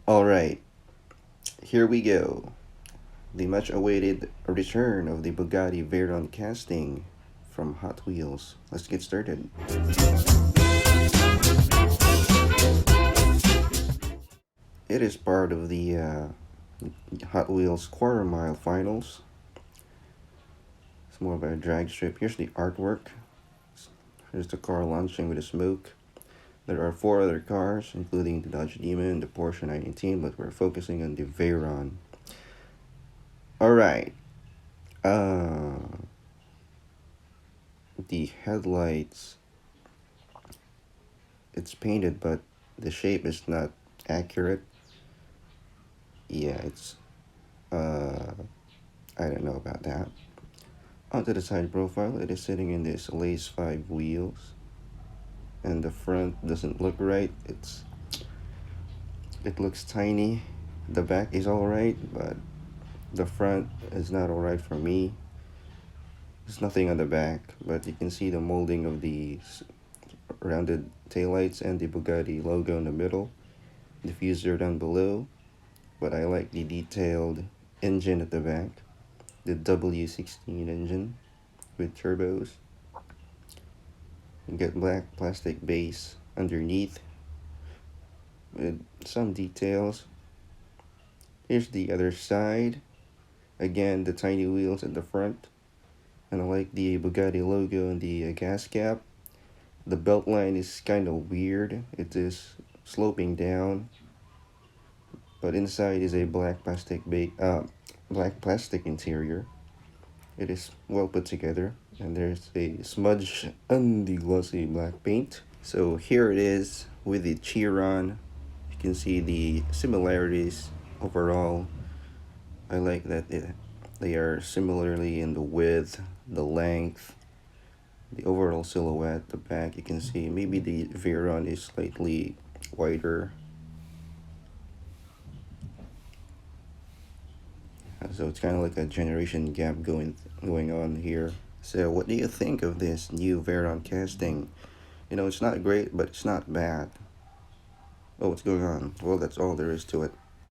Alright, here we go. The much awaited return of the Bugatti Veyron casting from Hot Wheels. Let's get started. It is part of the Hot Wheels quarter mile finals. It's more of a drag strip. Here's the artwork. Here's the car launching with a smoke. There are four other cars, including the Dodge Demon, the Porsche 918, but we're focusing on the Veyron. Alright. Uh, the headlights, it's painted, but the shape is not accurate. Yeah, it's, I don't know about that. Onto the side profile, it is sitting in this Lace 5 wheels. And the front doesn't look right. It looks tiny. The back is alright, but the front is not alright for me. There's nothing on the back, but you can see the molding of the rounded taillights and the Bugatti logo in the middle. Diffuser down below, but I like the detailed engine at the back. The W16 engine with turbos. You get black plastic base underneath with some details. Here's the other side. Again, the tiny wheels at the front. And I like the Bugatti logo and the gas cap. The belt line is kind of weird. It is sloping down. But inside is a black plastic interior. It is well put together. And there's a smudge on the glossy black paint. So here it is with the Chiron. You can see the similarities overall. I like that they are similarly in the width, the length, the overall silhouette. The back, you can see maybe the Veyron is slightly wider. So it's kind of like a generation gap going on here. So what do you think of this new Veyron casting? You know, it's not great, but it's not bad. Oh, what's going on? Well, that's all there is to it.